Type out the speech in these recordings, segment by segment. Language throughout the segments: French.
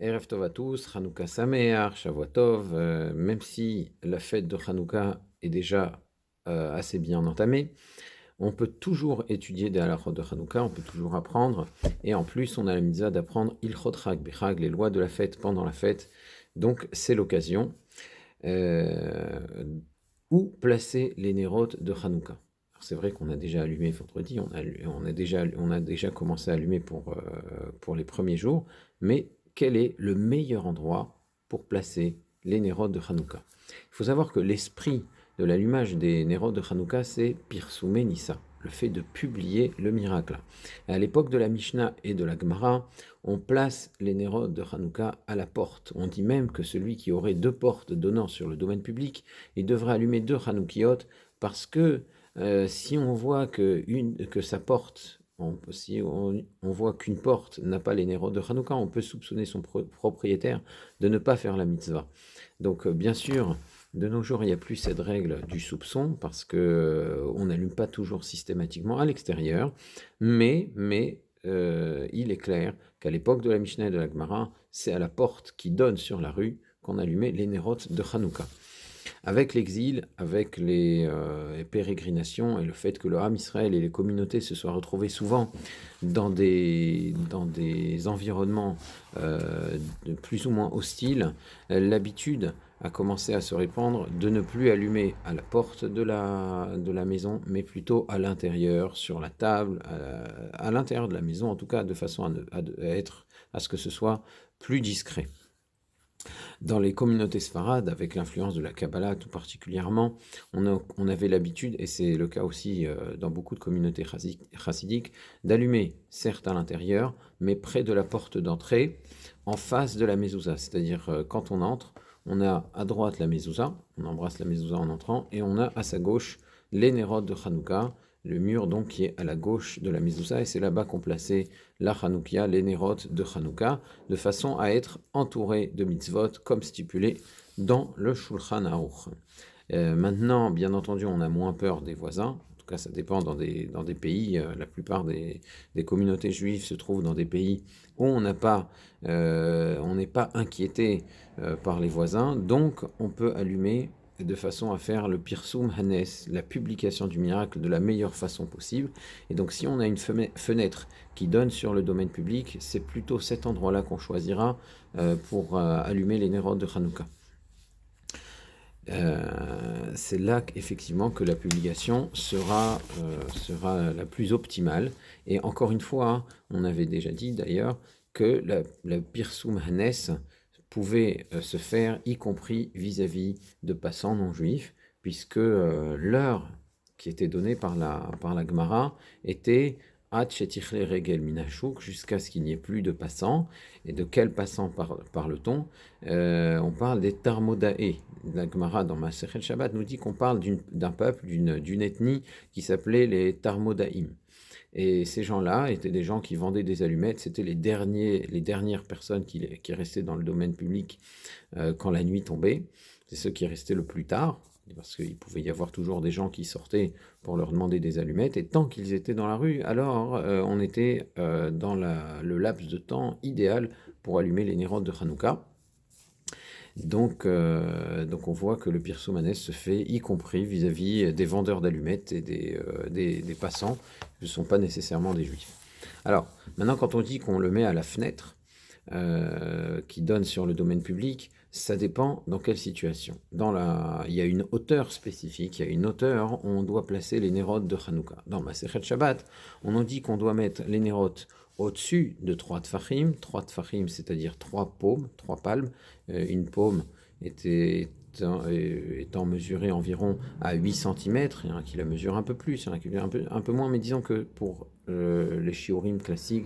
Erev Tov à tous, Hanouka Sameach, Shavua Tov, même si la fête de Hanouka est déjà assez bien entamée, on peut toujours étudier des halachot de Hanouka, on peut toujours apprendre, et en plus on a la mitzvah d'apprendre Ilchot Chag Bechag, les lois de la fête pendant la fête, donc c'est l'occasion. Euh, Où placer les nérotes de Hanouka? C'est vrai qu'on a déjà allumé vendredi, on a déjà commencé à allumer pour les premiers jours, mais quel est le meilleur endroit pour placer les nérotes de Hanouka? Il faut savoir que l'esprit de l'allumage des nérotes de Hanouka, c'est Pirsumé Nissa, le fait de publier le miracle. À l'époque de la Mishnah et de la Gemara, on place les nérotes de Hanouka à la porte. On dit même que celui qui aurait deux portes donnant sur le domaine public, il devrait allumer deux Hanoukiot parce que si on voit que sa porte, si on voit qu'une porte n'a pas les nérotes de Hanouka, on peut soupçonner son propriétaire de ne pas faire la mitzvah. Donc bien sûr, de nos jours, il n'y a plus cette règle du soupçon parce que on n'allume pas toujours systématiquement à l'extérieur, mais il est clair qu'à l'époque de la Mishnah et de la Gemara, c'est à la porte qui donne sur la rue qu'on allumait les nérotes de Hanouka. Avec l'exil, avec les pérégrinations et le fait que le Ham Israël et les communautés se soient retrouvés souvent dans des environnements plus ou moins hostiles, l'habitude a commencé à se répandre de ne plus allumer à la porte de la maison, mais plutôt à l'intérieur, sur la table, à l'intérieur de la maison, en tout cas de façon à ce que ce soit plus discret. Dans les communautés sfarades, avec l'influence de la Kabbalah tout particulièrement, on avait l'habitude, et c'est le cas aussi dans beaucoup de communautés chassidiques, d'allumer, certes à l'intérieur, mais près de la porte d'entrée, en face de la mezouza. C'est-à-dire, quand on entre, on a à droite la mezouza, on embrasse la mezouza en entrant, et on a à sa gauche les nérodes de Hanouka, le mur donc qui est à la gauche de la mezouza, et c'est là-bas qu'on plaçait la Hanoukia, les nérotes de Hanouka, de façon à être entouré de mitzvot comme stipulé dans le Shulchan Aruch. Maintenant, bien entendu, on a moins peur des voisins. En tout cas, ça dépend dans des pays. La plupart des communautés juives se trouvent dans des pays où on n'est pas inquiété par les voisins. Donc, on peut allumer de façon à faire le Pirsum Hanes, la publication du miracle de la meilleure façon possible. Et donc si on a une fenêtre qui donne sur le domaine public, c'est plutôt cet endroit-là qu'on choisira pour allumer les nérodes de Hanouka. C'est là effectivement que la publication sera la plus optimale. Et encore une fois, on avait déjà dit d'ailleurs que la Pirsum Hanes pouvait se faire, y compris vis-à-vis de passants non juifs, puisque l'heure qui était donnée par la Gemara était Ad shetichle regel minashuk, jusqu'à ce qu'il n'y ait plus de passants. Et de quels passants parle-t-on? On parle des Tarmodae. La Gemara dans Masechet Shabbat nous dit qu'on parle d'un peuple, d'une ethnie qui s'appelait les Tarmodaïm. Et ces gens-là étaient des gens qui vendaient des allumettes. C'était les dernières personnes qui restaient dans le domaine public quand la nuit tombait. C'est ceux qui restaient le plus tard, parce qu'il pouvait y avoir toujours des gens qui sortaient pour leur demander des allumettes. Et tant qu'ils étaient dans la rue, alors on était dans le laps de temps idéal pour allumer les nérodes de Hanouka. Donc on voit que le Pirsum Hanes se fait, y compris vis-à-vis des vendeurs d'allumettes et des passants, qui ne sont pas nécessairement des juifs. Alors, maintenant, quand on dit qu'on le met à la fenêtre, qui donne sur le domaine public, ça dépend dans quelle situation. Il y a une hauteur spécifique, il y a une hauteur où on doit placer les nérotes de Hanouka. Dans Masechet Shabbat, on en dit qu'on doit mettre les nérotes au-dessus de 3 tfachim, c'est-à-dire 3 paumes, 3 palmes. Une paume étant mesurée environ à 8 cm, il y en a qui la mesurent un peu plus, il y en a qui la mesurent un peu moins, mais disons que pour les shiurim classiques,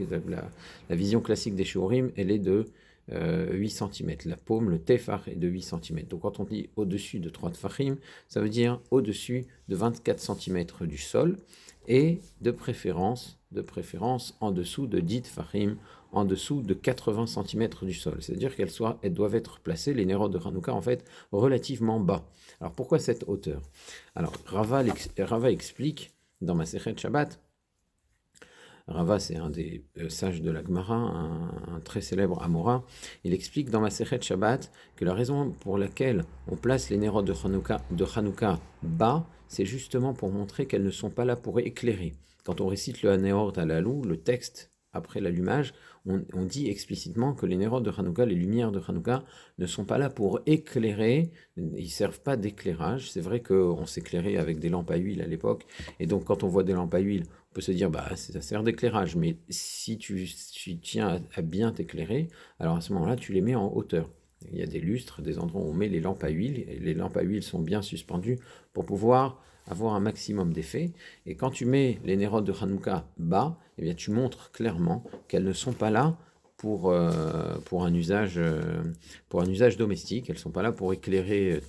la vision classique des shiurim, elle est de 8 cm. La paume, le tefar, est de 8 cm. Donc quand on dit au-dessus de 3 tfachim, ça veut dire au-dessus de 24 cm du sol, et de préférence en dessous de 10 tfachim, en dessous de 80 cm du sol. C'est-à-dire qu'elles doivent être placées, les nérodes de Hanouka, en fait, relativement bas. Alors pourquoi cette hauteur? Alors Rava explique dans Masechet Shabbat Rava, c'est un des sages de la Gemara, un très célèbre Amora. Il explique dans Masechet Shabbat que la raison pour laquelle on place les Nérot de Hanouka bas, c'est justement pour montrer qu'elles ne sont pas là pour éclairer. Quand on récite le Hanéort à l'Alou, le texte après l'allumage, on dit explicitement que les Nérot de Hanouka, les lumières de Hanouka, ne sont pas là pour éclairer, ils ne servent pas d'éclairage. C'est vrai qu'on s'éclairait avec des lampes à huile à l'époque, et donc quand on voit des lampes à huile, on peut se dire, bah, ça sert d'éclairage, mais si tu tiens à bien t'éclairer, alors à ce moment-là, tu les mets en hauteur. Il y a des lustres, des endroits où on met les lampes à huile, et les lampes à huile sont bien suspendues pour pouvoir avoir un maximum d'effet. Et quand tu mets les Nérot de Hanouka bas, eh bien, tu montres clairement qu'elles ne sont pas là pour un usage domestique. Elles ne sont pas là pour éclairer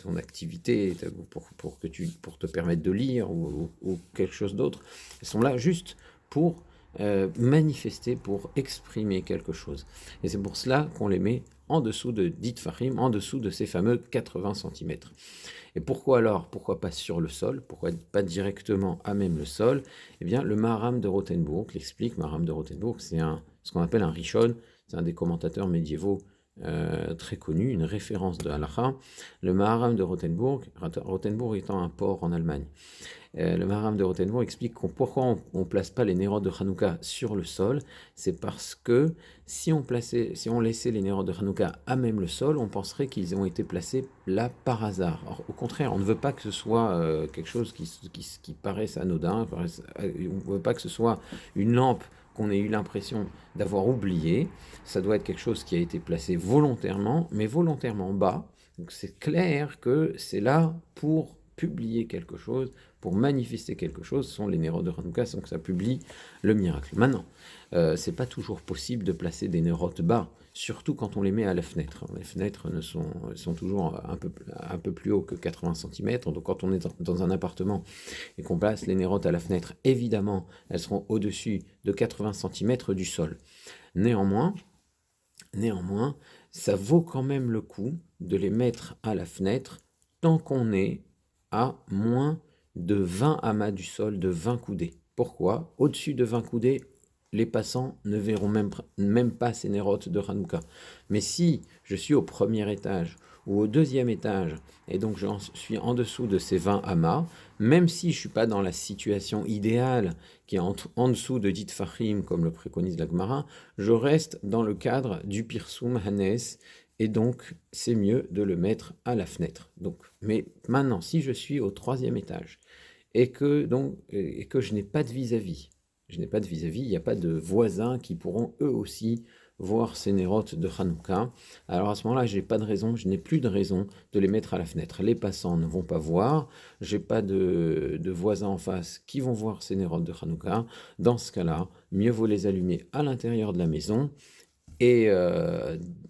ton activité, pour te permettre de lire ou quelque chose d'autre. Elles sont là juste pour manifester, pour exprimer quelque chose. Et c'est pour cela qu'on les met en dessous de Ditfachim, en dessous de ces fameux 80 cm. Et pourquoi alors? Pourquoi pas sur le sol? Pourquoi pas directement à même le sol? Eh bien, le Maharam de Rothenburg l'explique. Maharam de Rothenburg, c'est ce qu'on appelle un Rishon, c'est un des commentateurs médiévaux très connu, une référence de Halacha. Le Maharam de Rothenburg étant un port en Allemagne. Le Maharam de Rothenburg explique pourquoi on ne place pas les Nérot de Hanouka sur le sol. C'est parce que si on laissait les Nérot de Hanouka à même le sol, on penserait qu'ils ont été placés là par hasard. Or, au contraire, on ne veut pas que ce soit quelque chose qui paraisse anodin, on ne veut pas que ce soit une lampe qu'on ait eu l'impression d'avoir oublié. Ça doit être quelque chose qui a été placé volontairement, mais volontairement bas. Donc c'est clair que c'est là pour publier quelque chose, pour manifester quelque chose. Ce sont les Nérot de Hanouka, donc ça publie le miracle. Maintenant, c'est pas toujours possible de placer des Nérot bas, surtout quand on les met à la fenêtre. Les fenêtres sont toujours un peu plus haut que 80 cm, donc quand on est dans un appartement et qu'on place les Nérot à la fenêtre, évidemment, elles seront au-dessus de 80 cm du sol. Néanmoins, ça vaut quand même le coup de les mettre à la fenêtre tant qu'on est à moins de 20 amas du sol, de 20 coudées. Pourquoi? Au-dessus de 20 coudées, les passants ne verront même pas ces nérotes de Hanouka. Mais si je suis au premier étage ou au deuxième étage, et donc je suis en dessous de ces 20 amas, même si je ne suis pas dans la situation idéale qui est en dessous de Ditfachim, comme le préconise la Gemara, je reste dans le cadre du Pirsum Hanes, et donc c'est mieux de le mettre à la fenêtre. Donc, mais maintenant, si je suis au troisième étage, et que je n'ai pas de vis-à-vis, il n'y a pas de voisins qui pourront eux aussi voir ces nérotes de Hanouka. Alors à ce moment-là, je n'ai plus de raison de les mettre à la fenêtre. Les passants ne vont pas voir, j'ai pas de voisins en face qui vont voir ces nérotes de Hanouka. Dans ce cas-là, mieux vaut les allumer à l'intérieur de la maison et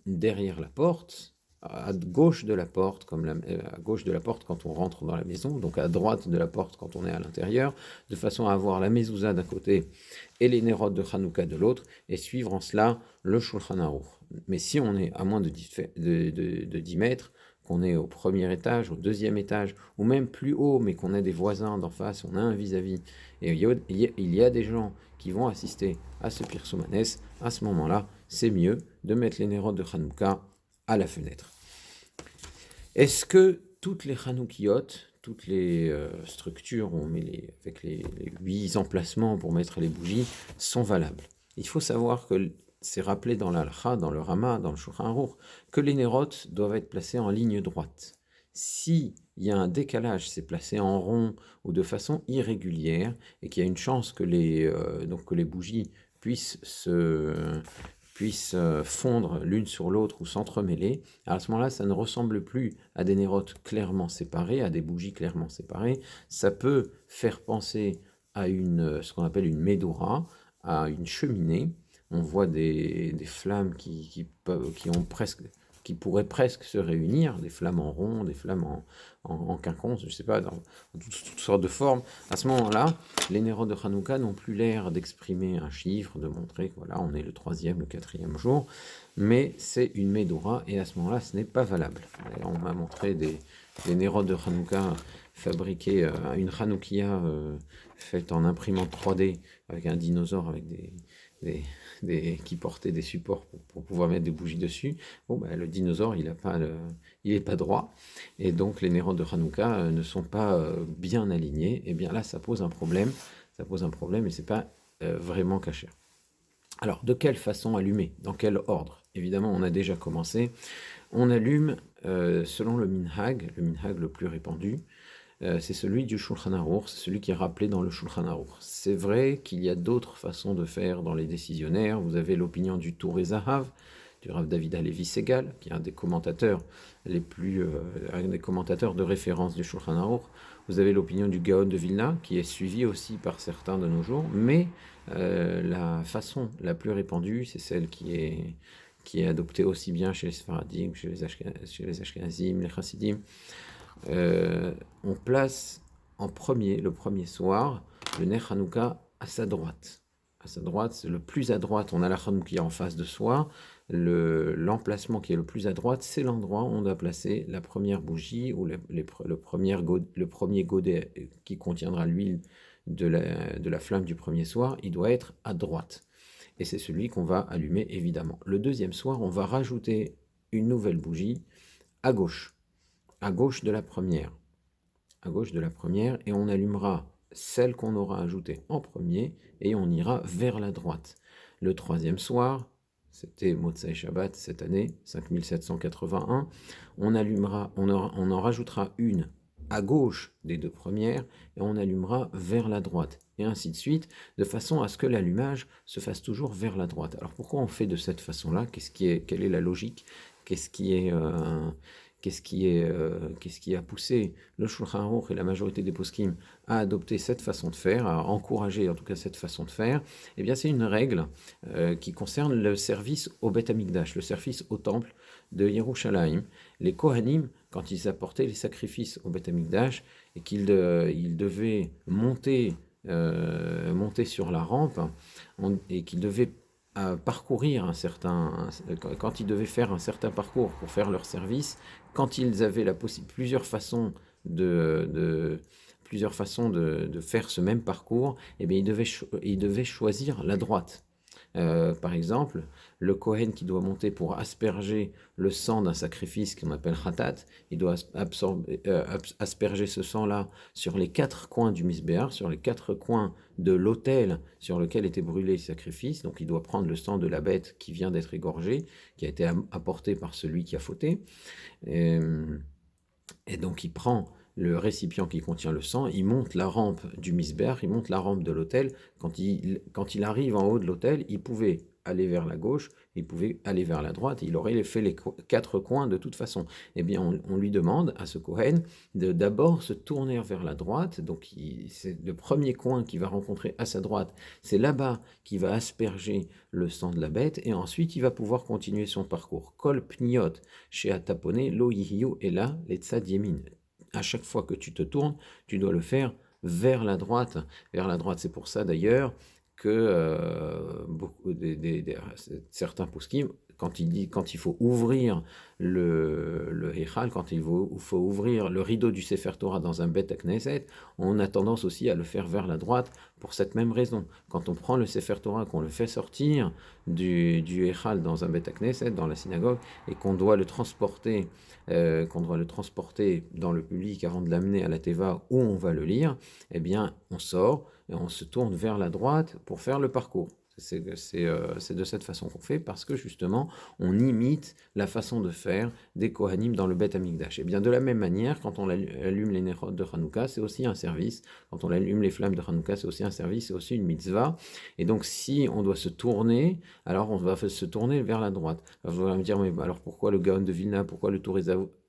derrière la porte, à gauche de la porte, à gauche de la porte quand on rentre dans la maison, donc à droite de la porte quand on est à l'intérieur, de façon à avoir la mezouza d'un côté et les nérotes de Hanouka de l'autre, et suivre en cela le Shulchan Aruch. Mais si on est à moins de 10 mètres, qu'on est au premier étage, au deuxième étage, ou même plus haut, mais qu'on a des voisins d'en face, on a un vis-à-vis, et il y a des gens qui vont assister à ce Pirsum Hanes, à ce moment-là, c'est mieux de mettre les nérotes de Hanouka à la fenêtre. Est-ce que toutes les Hanoukiyot, toutes les structures où on met avec les 8 emplacements pour mettre les bougies sont valables? Il faut savoir que c'est rappelé dans l'Alcha, dans le Rama, dans le Shulchan Aruch, que les nérotes doivent être placés en ligne droite. S'il y a un décalage, c'est placé en rond ou de façon irrégulière, et qu'il y a une chance que les bougies puissent fondre l'une sur l'autre ou s'entremêler, à ce moment-là, ça ne ressemble plus à des nérotes clairement séparées, à des bougies clairement séparées. Ça peut faire penser à ce qu'on appelle une medoura, à une cheminée. On voit des flammes qui pourraient presque se réunir, des flammes en rond, des flammes en quinconce, je ne sais pas, dans toutes sortes de formes. À ce moment-là, les nérotes de Hanouka n'ont plus l'air d'exprimer un chiffre, de montrer que voilà, on est le 3e, le 4e jour, mais c'est une medoura, et à ce moment-là, ce n'est pas valable. D'ailleurs, on m'a montré des nérotes de Hanouka fabriquer une Hanoukia faite en imprimante 3D avec un dinosaure avec des, qui portait des supports pour pouvoir mettre des bougies dessus. Bon, ben, le dinosaure, il est pas droit. Et donc, les nérodes de Hanouka ne sont pas bien alignés. Et bien là, ça pose un problème. Ça pose un problème et c'est pas vraiment caché. Alors, de quelle façon allumer? Dans quel ordre? Évidemment, on a déjà commencé. On allume selon le minhag le plus répandu. C'est celui du Shulchan Aruch, c'est celui qui est rappelé dans le Shulchan Aruch. C'est vrai qu'il y a d'autres façons de faire dans les décisionnaires. Vous avez l'opinion du Tour et Zahav, du Rav David Halevi Segal, qui est un des commentateurs un des commentateurs de référence du Shulchan Aruch. Vous avez l'opinion du Gaon de Vilna, qui est suivi aussi par certains de nos jours, mais la façon la plus répandue, c'est celle qui est adoptée aussi bien chez les Sfaradim, chez les Ashkenazim, les Chassidim. On place en premier, le premier soir, le Ner Hanouka à sa droite. À sa droite, c'est le plus à droite, on a la Hanoukia en face de soi. L'emplacement qui est le plus à droite, c'est l'endroit où on doit placer la première bougie ou le premier godet qui contiendra l'huile de la flamme du premier soir. Il doit être à droite. Et c'est celui qu'on va allumer, évidemment. Le deuxième soir, on va rajouter une nouvelle bougie à gauche de la première. À gauche de la première, et on allumera celle qu'on aura ajoutée en premier, et on ira vers la droite. Le troisième soir, c'était Motsai Shabbat cette année, 5781, on en rajoutera une à gauche des deux premières, et on allumera vers la droite, et ainsi de suite, de façon à ce que l'allumage se fasse toujours vers la droite. Alors pourquoi on fait de cette façon-là? Quelle est la logique? Qu'est-ce qui a poussé le Shulchan Aruch et la majorité des poskim à adopter cette façon de faire, à encourager en tout cas cette façon de faire? Eh bien, c'est une règle qui concerne le service au Beth Amikdash, le service au temple de Yerushalayim. Les Kohanim, quand ils apportaient les sacrifices au Beth Amikdash et qu'ils devaient monter sur la rampe et qu'ils devaient parcourir quand ils devaient faire un certain parcours pour faire leur service, quand ils avaient plusieurs façons de faire ce même parcours, eh bien, ils devaient choisir la droite. Par exemple, le Kohen qui doit monter pour asperger le sang d'un sacrifice qu'on appelle Khatat, il doit asperger ce sang-là sur les 4 coins du Misbéar, sur les 4 coins de l'autel sur lequel était brûlé le sacrifice. Donc il doit prendre le sang de la bête qui vient d'être égorgée, qui a été apporté par celui qui a fauté. Et donc il prend le récipient qui contient le sang, il monte la rampe du misber, il monte la rampe de l'autel. Quand il arrive en haut de l'autel, il pouvait aller vers la gauche, il pouvait aller vers la droite, il aurait fait les 4 coins de toute façon. Eh bien, on lui demande à ce Kohen de d'abord se tourner vers la droite, donc c'est le premier coin qu'il va rencontrer à sa droite, c'est là-bas qu'il va asperger le sang de la bête, et ensuite il va pouvoir continuer son parcours. Kol pniot, chez Atapone, lo yihiyu, et là, les tzad yemin. À chaque fois que tu te tournes, tu dois le faire vers la droite. Vers la droite, c'est pour ça d'ailleurs que certains poskim, quand il faut ouvrir le Heichal, quand il faut ouvrir le rideau du Sefer Torah dans un Bet Knesset, on a tendance aussi à le faire vers la droite pour cette même raison. Quand on prend le Sefer Torah, qu'on le fait sortir du Heichal dans un Bet Knesset, dans la synagogue, et qu'on doit le transporter dans le public avant de l'amener à la Teva où on va le lire, eh bien on sort et on se tourne vers la droite pour faire le parcours. C'est de cette façon qu'on fait, parce que justement, on imite la façon de faire des Kohanim dans le Beth Amikdash. Et bien de la même manière, quand on allume les Nerot de Hanouka, c'est aussi un service. Quand on allume les flammes de Hanouka, c'est aussi un service, c'est aussi une mitzvah. Et donc si on doit se tourner, alors on va se tourner vers la droite. Alors, vous allez me dire, mais alors pourquoi le Gaon de Vilna, pourquoi le Tour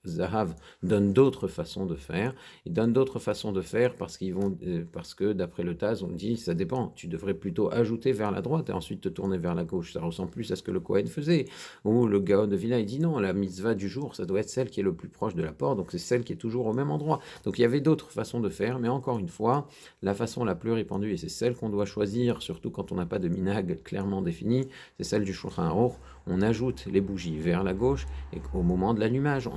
Zahav donne d'autres façons de faire? Ils donnent d'autres façons de faire parce que d'après le Taz, on dit, ça dépend, tu devrais plutôt ajouter vers la droite et ensuite te tourner vers la gauche. Ça ressemble plus à ce que le Kohen faisait. Ou le Gaon de Vilna, il dit non, la mitzvah du jour, ça doit être celle qui est le plus proche de la porte, donc c'est celle qui est toujours au même endroit. Donc il y avait d'autres façons de faire, mais encore une fois, la façon la plus répandue, et c'est celle qu'on doit choisir, surtout quand on n'a pas de minhag clairement défini, c'est celle du Shulchan Aruch. On ajoute les bougies vers la gauche, et au moment de l'allumage,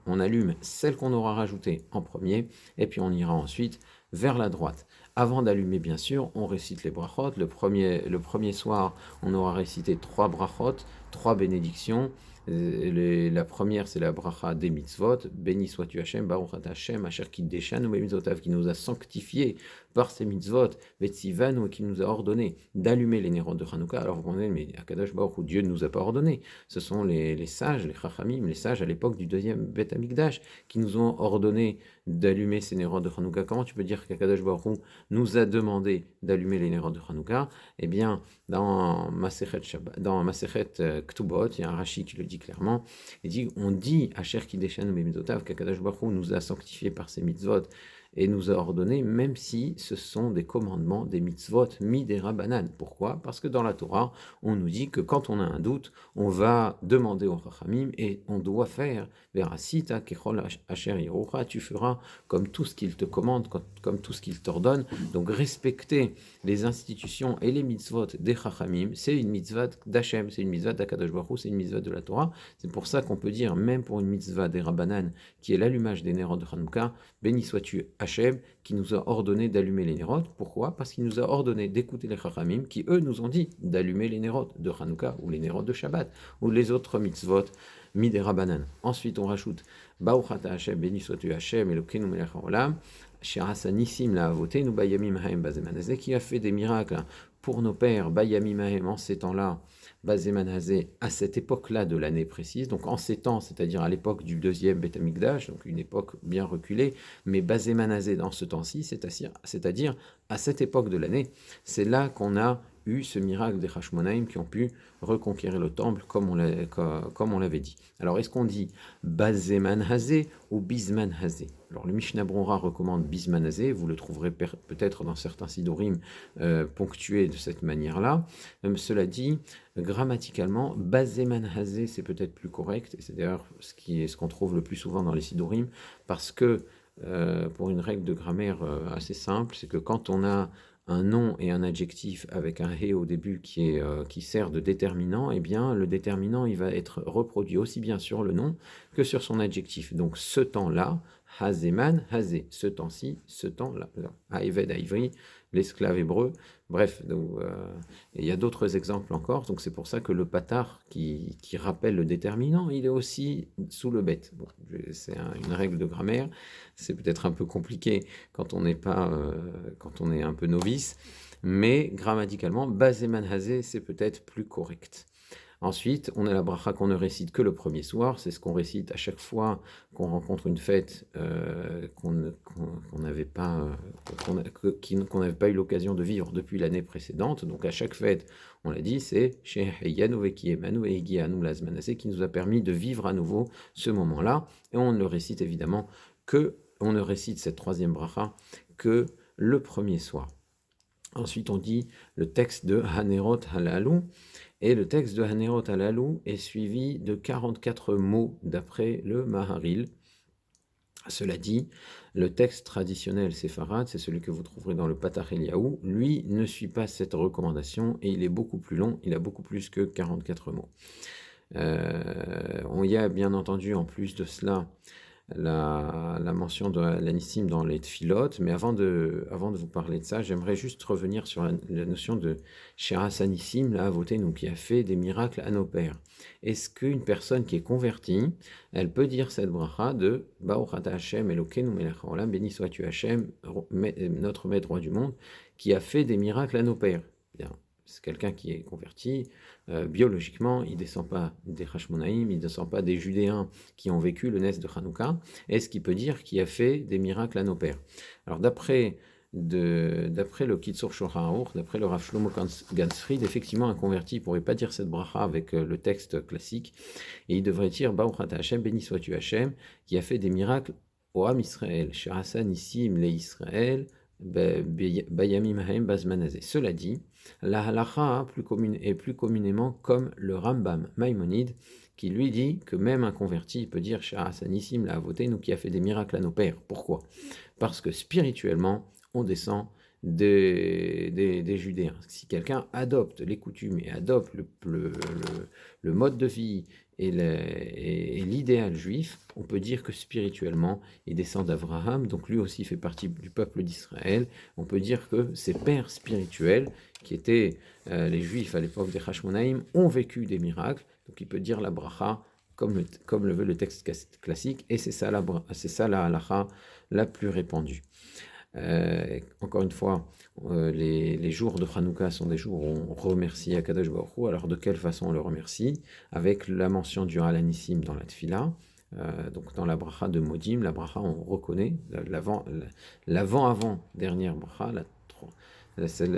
on allume celle qu'on aura rajoutée en premier, et puis on ira ensuite vers la droite. Avant d'allumer, bien sûr, on récite les brachot. Le premier soir, on aura récité 3 brachot, 3 bénédictions. La première, c'est la bracha des mitzvot. Béni sois-tu Hachem, Baruch ata Hachem, Asher kiddeshanu bemitzvotav, qui nous a sanctifiés par ses mitzvot, Vetzivanu, qui nous a ordonné d'allumer les nérodes de Hanouka. Alors vous comprenez, mais Akadosh Baruch Hu, Dieu ne nous a pas ordonné. Ce sont les sages, les chachamim, les sages à l'époque du deuxième Beth Amikdash, qui nous ont ordonné d'allumer ces nérodes de Hanouka. Comment tu peux dire qu'Akadosh Baruch Hu nous a demandé d'allumer les nérodes de Hanouka? Eh bien, dans Masechet Ktubot, il y a un Rashi qui le dit clairement. Il dit, on dit à Asher Kiddeshanu bemitzvotav qu'Akadosh Baruch Hu nous a sanctifiés par ses mitzvot et nous a ordonné, même si ce sont des commandements, des mitzvot, midera banan. Pourquoi? Parce que dans la Torah, on nous dit que quand on a un doute, on va demander au Chachamim et on doit faire verasita kechol asher yirucha, tu feras comme tout ce qu'il te commande, comme tout ce qu'il t'ordonne. Donc respecter les institutions et les mitzvot des Chachamim, c'est une mitzvah d'Hachem, c'est une mitzvah d'Akadosh Baruch Hu, c'est une mitzvah de la Torah. C'est pour ça qu'on peut dire, même pour une mitzvah des Rabbanan, qui est l'allumage des nérodes de Hanouka, béni sois-tu Hachem, qui nous a ordonné d'allumer les nérodes. Pourquoi? Parce qu'il nous a ordonné d'écouter les Chachamim, qui eux nous ont dit d'allumer les nérodes de Hanouka, ou les nérodes de Shabbat, ou les autres mitzvot, des Rabbanan. Ensuite, on rajoute Baruch ata Hachem, béni sois-tu Hachem, Elokeinu melech haolam, She'asa nissim la'avotenu bayamim haem bazeman hazeh, qui a fait des miracles pour nos pères, bayamim haem, en ces temps-là, bazeman hazeh, à cette époque-là de l'année précise, donc en ces temps, c'est-à-dire à l'époque du deuxième Beth Amikdash, donc une époque bien reculée, mais bazeman hazeh dans ce temps-ci, c'est-à-dire à cette époque de l'année, c'est là qu'on a eu ce miracle des Hashmonaïm qui ont pu reconquérir le temple comme on l'avait dit. Alors est-ce qu'on dit Bazeman Hazé ou Bisman Hazé? Alors le Mishnah Brura recommande Bisman Hazé, vous le trouverez peut-être dans certains sidorim ponctués de cette manière-là. Cela dit, grammaticalement, Bazeman Hazé c'est peut-être plus correct, et c'est d'ailleurs ce qu'on trouve le plus souvent dans les sidorim, parce que pour une règle de grammaire assez simple, c'est que quand on a un nom et un adjectif avec un he au début qui sert de déterminant, eh bien le déterminant il va être reproduit aussi bien sur le nom que sur son adjectif. Donc ce temps-là, hazeman, hazé, ce temps-ci, ce temps-là, haeved, haivri, l'esclave hébreu, bref, il y a d'autres exemples encore, donc c'est pour ça que le patar qui rappelle le déterminant, il est aussi sous le bet. Bon, c'est une règle de grammaire, c'est peut-être un peu compliqué quand on n'est pas, quand on est un peu novice, mais grammaticalement, bazeman hazé, c'est peut-être plus correct. Ensuite, on a la bracha qu'on ne récite que le premier soir, c'est ce qu'on récite à chaque fois qu'on rencontre une fête qu'on n'avait pas eu l'occasion de vivre depuis l'année précédente. Donc à chaque fête, on l'a dit, c'est Sheheyanu Vekiemanu Eigianu Lazmanase qui nous a permis de vivre à nouveau ce moment-là. Et on ne le récite évidemment on ne récite cette troisième bracha que le premier soir. Ensuite, on dit le texte de Hanerot Halalu. Et le texte de Hanerot Halalu est suivi de 44 mots d'après le Maharil. Cela dit, le texte traditionnel séfarade, c'est celui que vous trouverez dans le Patach Eliyahu, lui ne suit pas cette recommandation et il est beaucoup plus long, il a beaucoup plus que 44 mots. On y a bien entendu en plus de cela la mention de l'anissim dans les tfilotes, mais avant de vous parler de ça, j'aimerais juste revenir sur la notion de Sheras Anissim, la Avotenu, qui a fait des miracles à nos pères. Est-ce qu'une personne qui est convertie, elle peut dire cette bracha de Baruch ata Hashem Elokeinu melech haolam, béni sois-tu Hashem, notre maître roi du monde, qui a fait des miracles à nos pères? Bien. C'est quelqu'un qui est converti, biologiquement, il ne descend pas des Hashmonaïm, il ne descend pas des Judéens qui ont vécu le Nes de Hanouka. Est-ce qu'il peut dire qu'il a fait des miracles à nos pères? Alors d'après le Kitzur Shulchan Aruch, d'après le Rav Shlomo Gansfried, effectivement un converti ne pourrait pas dire cette bracha avec le texte classique, et il devrait dire Baruch ata Hashem, béni sois-tu Hashem, qui a fait des miracles au Ham Israël, She'asa Nissim le Israël, Bayamim Haem Bazman Hazeh. Cela dit, la halacha est plus communément comme le Rambam Maïmonide, qui lui dit que même un converti peut dire She'asa Nissim la Avotenu, qui a fait des miracles à nos pères. Pourquoi? Parce que spirituellement, on descend des Judéens. Si quelqu'un adopte les coutumes et adopte le mode de vie et l'idéal juif, on peut dire que spirituellement, il descend d'Abraham, donc lui aussi fait partie du peuple d'Israël. On peut dire que ses pères spirituels, qui étaient les juifs à l'époque des Hashmonaïm, ont vécu des miracles, donc il peut dire la bracha comme le veut le texte classique, et c'est ça la halacha la plus répandue. Encore une fois, les jours de Hanouka sont des jours où on remercie Akadosh Baruch Hu. Alors de quelle façon on le remercie? Avec la mention du Halanissim dans la Tfila, donc dans la bracha de Modim, la bracha on reconnaît l'avant dernière bracha, celle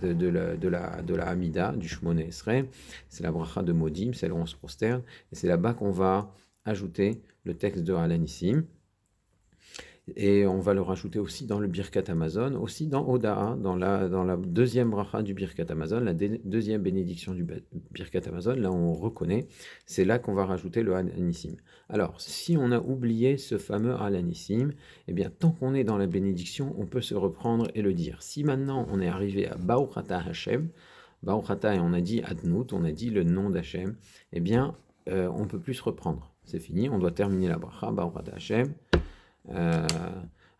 de la Hamida, du Shmone Esrei, c'est la bracha de Modim, celle où on se prosterne, et c'est là-bas qu'on va ajouter le texte de Halanissim. Et on va le rajouter aussi dans le Birkat Hamazon, aussi dans Oda'a, dans la deuxième bracha du Birkat Hamazon, la deuxième bénédiction du Birkat Hamazon, là on reconnaît, c'est là qu'on va rajouter le Halanissim. Alors, si on a oublié ce fameux Halanissim, eh bien, tant qu'on est dans la bénédiction, on peut se reprendre et le dire. Si maintenant on est arrivé à Baruch Ata Hashem, Baruch Ata, et on a dit Adnout, on a dit le nom d'Hashem, eh bien, on ne peut plus se reprendre. C'est fini, on doit terminer la bracha, Baruch Ata Hashem,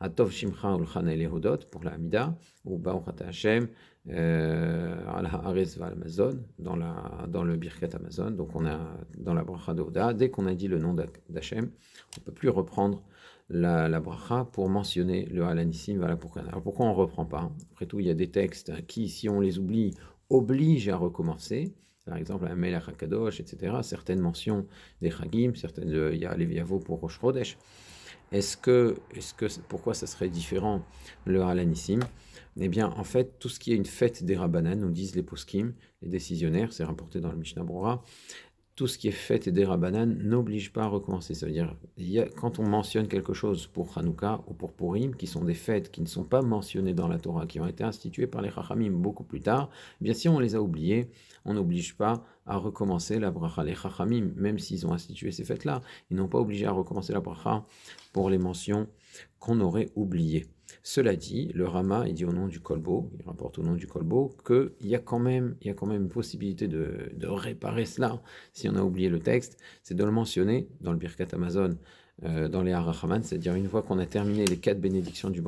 Atov Shimcha Ulchan Elehodot pour la Hamida, ou Baruch Ata Hashem, Al Haaretz Val Amazon, dans le Birkat Hamazon, donc on a dans la bracha d'Oda, dès qu'on a dit le nom d'Hashem, on ne peut plus reprendre la bracha pour mentionner le Halanissim. Voilà pourquoi. Alors pourquoi on ne reprend pas? Après tout, il y a des textes qui, si on les oublie, obligent à recommencer. Par exemple, un Melech HaKadosh, etc. Certaines mentions des Chagim, il y a les Viavo pour Rosh Chodesh. Pourquoi ça serait différent le Halanissim? Eh bien, en fait, tout ce qui est une fête des Rabbanan, nous disent les poskim, les décisionnaires, c'est rapporté dans le Mishnah Brura, tout ce qui est fête des Rabbanan n'oblige pas à recommencer. Ça veut dire, quand on mentionne quelque chose pour Hanouka ou pour Purim, qui sont des fêtes qui ne sont pas mentionnées dans la Torah, qui ont été instituées par les Chachamim beaucoup plus tard, eh bien si on les a oubliées, on n'oblige pas à recommencer la bracha. Les Chachamim, même s'ils ont institué ces fêtes-là, ils n'ont pas obligé à recommencer la bracha pour les mentions qu'on aurait oubliées. Cela dit, le Rama, il dit au nom du Kolbo, il rapporte au nom du Kolbo, qu'il y a quand même une possibilité de réparer cela, si on a oublié le texte, c'est de le mentionner dans le Birkat Hamazon, dans les Harachaman, c'est-à-dire une fois qu'on a terminé les 4 bénédictions du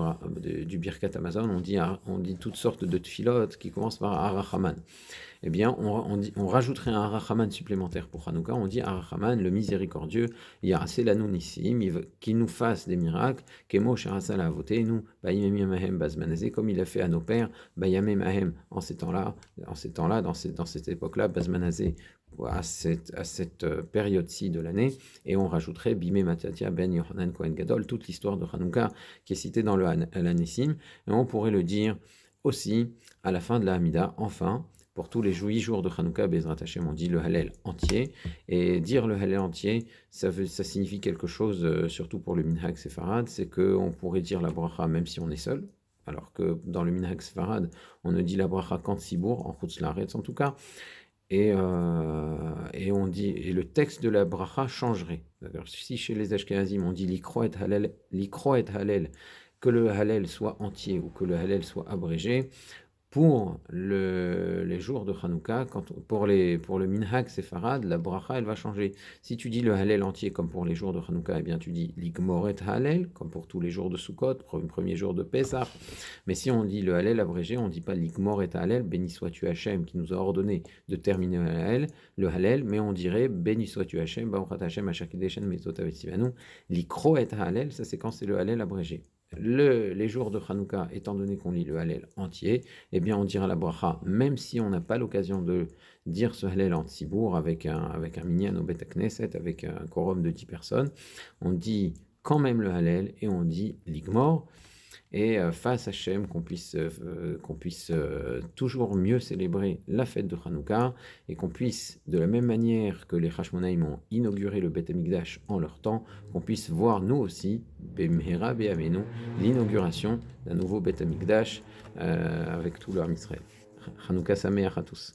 Birkat Hamazon, on dit toutes sortes de tfilotes qui commencent par Harachaman. Eh bien, on rajouterait un Harachaman supplémentaire pour Hanouka, on dit Harachaman, le miséricordieux, Yarasé Nissim, qui nous fasse des miracles, Kemo Sharasal Avotenu, Bayamim Mahem Bazmanazé, comme il a fait à nos pères, Bayamim Mahem, en ces temps-là, dans cette époque-là, Bazmanazé, à cette période-ci de l'année, et on rajouterait Bimé Matatia Ben Yohanan Kohen Gadol, toute l'histoire de Hanouka qui est citée dans le Halanissim, et on pourrait le dire aussi à la fin de la Hamida, enfin, pour tous les 8 jours de Hanouka, Bezrat Hashem, on dit le Hallel entier. Et dire le Hallel entier, ça signifie quelque chose, surtout pour le Minhag Sefarad, c'est qu'on pourrait dire la bracha même si on est seul, alors que dans le Minhag Sefarad, on ne dit la bracha qu'en Tzibour, en Chutz Laaretz en tout cas, et on dit, et le texte de la bracha changerait. Si chez les Ashkenazim, on dit Likro et Hallel, que le Hallel soit entier ou que le Hallel soit abrégé, pour les jours de Hanouka, pour le Minhag Sefarad, la bracha, elle va changer. Si tu dis le Hallel entier comme pour les jours de Hanouka, eh bien tu dis Ligmoret Hallel, comme pour tous les jours de Sukkot, premier jour de Pessah. Mais si on dit le Hallel abrégé, on ne dit pas Ligmoret Hallel, béni sois-tu Hachem, qui nous a ordonné de terminer le Hallel, mais on dirait béni sois-tu Hachem, Baruch Hachem, Hashakideshen, Metzot Avetivanu, Likroet Hallel, ça c'est quand c'est le Hallel abrégé. Les jours de Hanouka, étant donné qu'on lit le Hallel entier, eh bien on dira la bracha, même si on n'a pas l'occasion de dire ce Hallel en Tzibour avec un minyan au Bet Knesset, avec un quorum de 10 personnes, on dit quand même le Hallel et on dit l'Igmor, et face à Hachem, qu'on puisse toujours mieux célébrer la fête de Hanouka, et qu'on puisse, de la même manière que les Hashmonaïm ont inauguré le Beth Amikdash en leur temps, qu'on puisse voir nous aussi, Bemhera Be'amenu, l'inauguration d'un nouveau Beth Amikdash avec tout leur Israël. Hanouka Sameach à tous.